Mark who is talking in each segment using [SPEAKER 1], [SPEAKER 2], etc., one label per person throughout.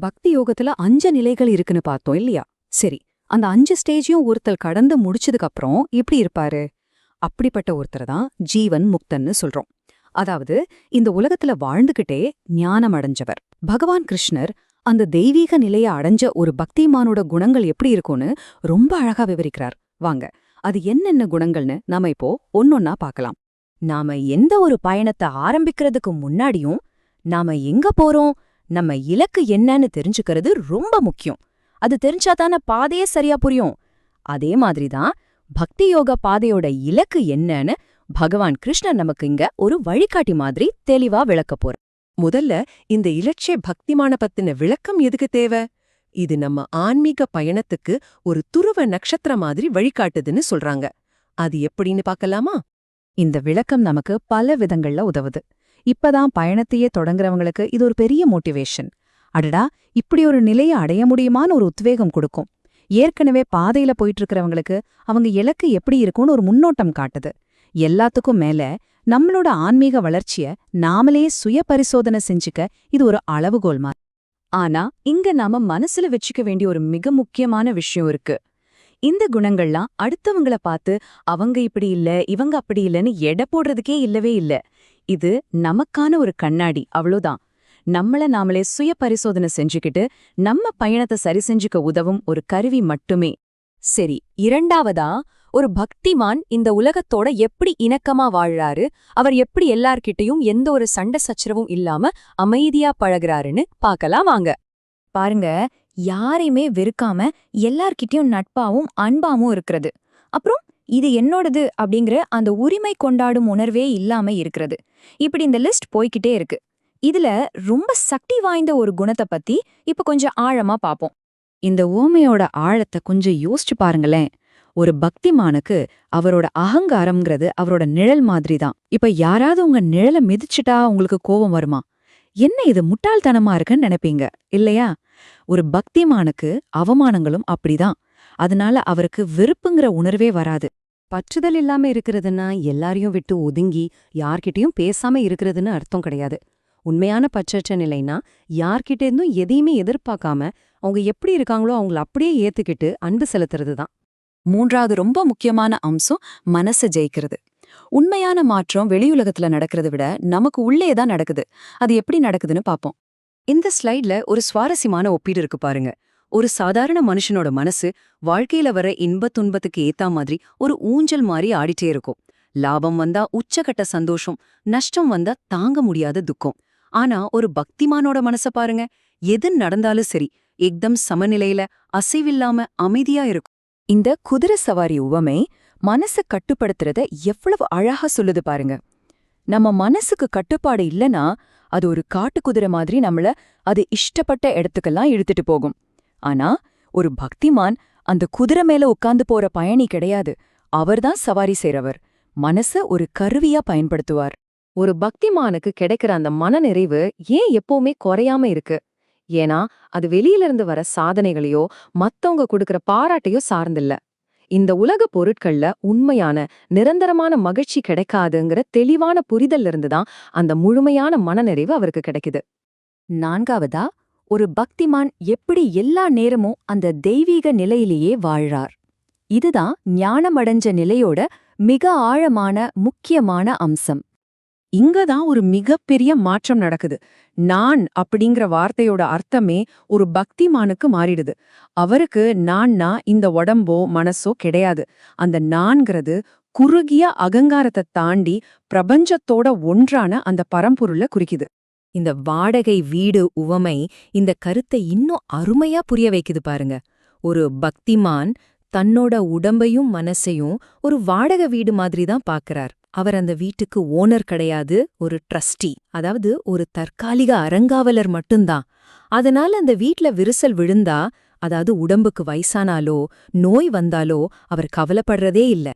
[SPEAKER 1] பக்தி யோகத்துல 5 நிலைகள் இருக்குன்னு பார்த்தோம் இல்லையா? சரி, அந்த 5 ஸ்டேஜையும் ஒருத்தர் கடந்து முடிச்சதுக்கு அப்புறம் எப்படி இருப்பாரு? அப்படிப்பட்ட ஒருத்தரை தான் ஜீவன் முக்தன்னு சொல்றோம். அதாவது இந்த உலகத்துல வாழ்ந்துகிட்டே ஞானம் அடைஞ்சவர். பகவான் கிருஷ்ணர் அந்த தெய்வீக நிலைய அடைஞ்ச ஒரு பக்திமானோட குணங்கள் எப்படி இருக்கும்னு ரொம்ப அழகா விவரிக்கிறார். வாங்க, அது என்னென்ன குணங்கள்னு நாம இப்போ ஒன்னொன்னா பார்க்கலாம்.
[SPEAKER 2] நாம எந்த ஒரு பயணத்தை ஆரம்பிக்கிறதுக்கு முன்னாடியும் நாம எங்க போறோம், நம்ம இலக்கு என்னன்னு தெரிஞ்சுக்கிறது ரொம்ப முக்கியம். அது தெரிஞ்சாதானே பாதையே சரியா புரியும். அதே மாதிரிதான் பக்தி யோக பாதையோட இலக்கு என்னன்னு பகவான் கிருஷ்ணர் நமக்கு இங்க ஒரு வழிகாட்டி மாதிரி தெளிவா விளக்க போற.
[SPEAKER 3] முதல்ல இந்த இலட்சிய பக்திமான பத்தின விளக்கம் எதுக்கு தேவை? இது நம்ம ஆன்மீக பயணத்துக்கு ஒரு துருவ நட்சத்திரம் மாதிரி வழிகாட்டுதுன்னு சொல்றாங்க. அது எப்படின்னு பார்க்கலாமா?
[SPEAKER 1] இந்த விளக்கம் நமக்கு பல விதங்கள்ல உதவுது. இப்பதான் பயணத்தையே தொடங்குறவங்களுக்கு இது ஒரு பெரிய மோட்டிவேஷன். அடடா, இப்படி ஒரு நிலையை அடைய முடியுமான்னு ஒரு உத்வேகம் கொடுக்கும். ஏற்கனவே பாதையில போயிட்டு இருக்கிறவங்களுக்கு அவங்க இலக்கு எப்படி இருக்கும்னு ஒரு முன்னோட்டம் காட்டுது. எல்லாத்துக்கும் மேல நம்மளோட ஆன்மீக வளர்ச்சிய நாமளே சுய பரிசோதனை செஞ்சுக்க இது ஒரு அளவுகோல் மாதிரி. ஆனா இங்க நாம மனசுல வச்சுக்க வேண்டிய ஒரு மிக முக்கியமான விஷயம் இருக்கு. இந்த குணங்கள்லாம் அடுத்தவங்கள பார்த்து அவங்க இப்படி இல்ல இவங்க அப்படி இல்லன்னு எடை போடுறதுக்கே இல்லவே இல்ல. இது நமக்கான ஒரு கண்ணாடி, அவ்வளோதான். நம்மள நாமளே சுய பரிசோதனை செஞ்சுக்கிட்டு நம்ம பயணத்தை சரி செஞ்சுக்க உதவும் ஒரு கருவி மட்டுமே.
[SPEAKER 2] சரி, இரண்டாவதா ஒரு பக்திமான் இந்த உலகத்தோட எப்படி இணக்கமா வாழ்றாரு, அவர் எப்படி எல்லார்கிட்டயும் எந்த ஒரு சண்டை சச்சரவும் இல்லாம அமைதியா பழகுறாருன்னு பார்க்கலாம் வாங்க.
[SPEAKER 4] பாருங்க, யாரையுமே வெறுக்காம எல்லார்கிட்டயும் நட்பாவும் அன்பாவும் இருக்கிறது. அப்புறம் இது என்னோடது அப்படிங்கிற அந்த உரிமை கொண்டாடும் உணர்வே இல்லாம இருக்கிறது. இப்படி இந்த லிஸ்ட் போய்கிட்டே இருக்கு. இதுல ரொம்ப சக்தி வாய்ந்த ஒரு குணத்தை பத்தி இப்ப கொஞ்சம் ஆழமா பாப்போம்.
[SPEAKER 1] இந்த ஓமையோட ஆழத்தை கொஞ்சம் யோசிச்சு பாருங்களேன். ஒரு பக்திமானுக்கு அவரோட அகங்காரம்ங்கிறது அவரோட நிழல் மாதிரி தான். இப்ப யாராவது உங்க நிழலை மிதிச்சுட்டா உங்களுக்கு கோபம் வருமா? என்ன இது முட்டாள்தனமா இருக்குன்னு நினைப்பீங்க இல்லையா? ஒரு பக்திமானுக்கு அவமானங்களும் அப்படிதான். அதனால அவருக்கு வெறுப்புங்கிற உணர்வே வராது. பற்றுதல் இல்லாம இருக்கிறதுன்னா எல்லாரையும் விட்டு ஒதுங்கி யார்கிட்டயும் பேசாம இருக்கிறதுன்னு அர்த்தம் கிடையாது. உண்மையான பற்றற்ற நிலைனா யார்கிட்ட இருந்தும் எதையுமே எதிர்பார்க்காம அவங்க எப்படி இருக்காங்களோ அவங்கள அப்படியே ஏத்துக்கிட்டு அன்பு செலுத்துறது தான். மூன்றாவது ரொம்ப முக்கியமான அம்சம் மனசை ஜெயிக்கிறது. உண்மையான மாற்றம் வெளியுலகத்துல நடக்கிறத விட நமக்கு உள்ளே தான் நடக்குது. அது எப்படி நடக்குதுன்னு பாப்போம். இந்த ஸ்லைட்ல ஒரு சுவாரஸ்யமான ஒப்பீடு இருக்கு பாருங்க. ஒரு சாதாரண மனுஷனோட மனசு வாழ்க்கையில வர இன்ப துன்பத்துக்கு ஏத்தா மாதிரி ஒரு ஊஞ்சல் மாதிரி ஆடிட்டே இருக்கும். லாபம் வந்தா உச்சகட்ட சந்தோஷம், நஷ்டம் வந்தா தாங்க முடியாத துக்கம். ஆனா ஒரு பக்திமானோட மனச பாருங்க, எது நடந்தாலும் சரி எக்தம் சமநிலையில அசைவில்லாம அமைதியா இருக்கும்.
[SPEAKER 2] இந்த குதிரை சவாரி உவமை மனச கட்டுப்படுத்துறத எவ்வளவு அழகா சொல்லுது பாருங்க. நம்ம மனசுக்கு கட்டுப்பாடு இல்லனா அது ஒரு காட்டுக்குதிரை மாதிரி நம்மள அது இஷ்டப்பட்ட இடத்துக்கெல்லாம் இழுத்துட்டு போகும். ஆனா ஒரு பக்திமான் அந்த குதிரை மேல உட்கார்ந்து போற பயணி கிடையாது. அவர்தான் சவாரி செய்றவர். மனச ஒரு கருவியா பயன்படுத்துவார்.
[SPEAKER 3] ஒரு பக்திமானுக்கு கிடைக்கிற அந்த மனநிறைவு ஏன் எப்பவுமே குறையாம இருக்கு? ஏன்னா அது வெளியிலிருந்து வர சாதனைகளையோ மத்தவங்க கொடுக்கற பாராட்டையோ சார்ந்தில்ல. இந்த உலக பொருட்கள்ல உண்மையான நிரந்தரமான மகிழ்ச்சி கிடைக்காதுங்கிற தெளிவான புரிதல்ல இருந்துதான் அந்த முழுமையான மனநிறைவு அவருக்கு கிடைக்குது.
[SPEAKER 2] நான்காவதா, ஒரு பக்திமான் எப்படி எல்லா நேரமும் அந்த தெய்வீக நிலையிலேயே வாழ்றார். இதுதான் ஞானமடைஞ்ச நிலையோட மிக ஆழமான முக்கியமான அம்சம்.
[SPEAKER 3] இங்கதான் ஒரு மிகப்பெரிய மாற்றம் நடக்குது. நான் அப்படிங்கிற வார்த்தையோட அர்த்தமே ஒரு பக்திமானுக்கு மாறிடுது. அவருக்கு நான்னா இந்த உடம்போ மனசோ கிடையாது. அந்த நான்கிறது குறுகிய அகங்காரத்தை தாண்டி பிரபஞ்சத்தோட ஒன்றான அந்த பரம்பொருளை குறிக்குது.
[SPEAKER 2] இந்த வாடகை வீடு உவமை இந்த கருத்தை இன்னும் அருமையா புரிய வைக்குது பாருங்க. ஒரு பக்திமான் தன்னோட உடம்பையும் மனசையும் ஒரு வாடகை வீடு மாதிரி தான் பார்க்கறார். அவர் அந்த வீட்டுக்கு ஓனர் கிடையாது, ஒரு ட்ரஸ்டி, அதாவது ஒரு தற்காலிக அறங்காவலர் மட்டும்தான். அதனால அந்த வீட்ல விரிசல் விழுந்தா, அதாவது உடம்புக்கு வயசானாலோ நோய் வந்தாலோ அவர் கவலைப்படுறதே இல்ல.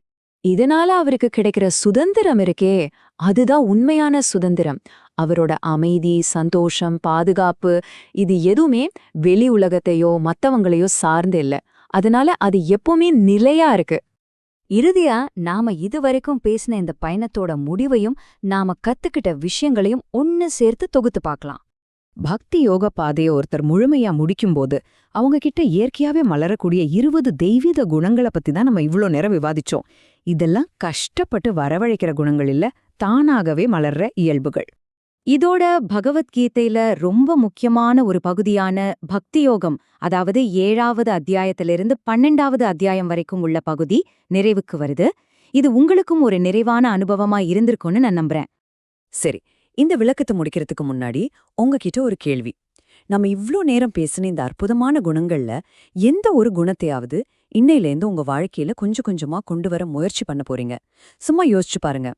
[SPEAKER 2] இதனால அவருக்கு கிடைக்கிற சுதந்திரம் இருக்கே, அதுதான் உண்மையான சுதந்திரம். அவரோட அமைதி, சந்தோஷம், பாதுகாப்பு இது எதுவுமே வெளி உலகத்தையோ மத்தவங்களையோ சார்ந்து இல்ல. அதனால அது எப்பவுமே நிலையா இருக்கு.
[SPEAKER 4] இறுதியா நாம இதுவரைக்கும் பேசின இந்த பயணத்தோட முடிவையும் நாம கத்துக்கிட்ட விஷயங்களையும் ஒன்னு சேர்த்து தொகுத்து பார்க்கலாம்.
[SPEAKER 1] பக்தி யோக பாதையை ஒருத்தர் முழுமையா முடிக்கும்போது அவங்க கிட்ட இயற்கையாவே மலரக்கூடிய 20 தெய்வீக குணங்களை பத்தி தான் நம்ம இவ்ளோ நேரம் விவாதிச்சோம். இதெல்லாம் கஷ்டப்பட்டு வரவழைக்கிற குணங்கள் இல்ல, தானாகவே மலர்ற இயல்புகள்.
[SPEAKER 2] இதோட பகவத்கீதையில ரொம்ப முக்கியமான ஒரு பகுதியான பக்தி யோகம், அதாவது 7வது அத்தியாயத்திலிருந்து 12வது அத்தியாயம் வரைக்கும் உள்ள பகுதி நிறைவுக்கு வருது. இது உங்களுக்கும் ஒரு நிறைவான அனுபவமா இருந்திருக்கும்னு நான் நம்புறேன்.
[SPEAKER 1] சரி, இந்த விளக்கத்தை முடிக்கிறதுக்கு முன்னாடி உங்ககிட்ட ஒரு கேள்வி. நம்ம இவ்ளோ நேரம் பேசின இந்த அற்புதமான குணங்கள்ல எந்த ஒரு குணத்தையாவது இன்னையிலேருந்து உங்க வாழ்க்கையில கொஞ்சம் கொஞ்சமா கொண்டு வர முயற்சி பண்ண போறீங்க? சும்மா யோசிச்சு பாருங்க.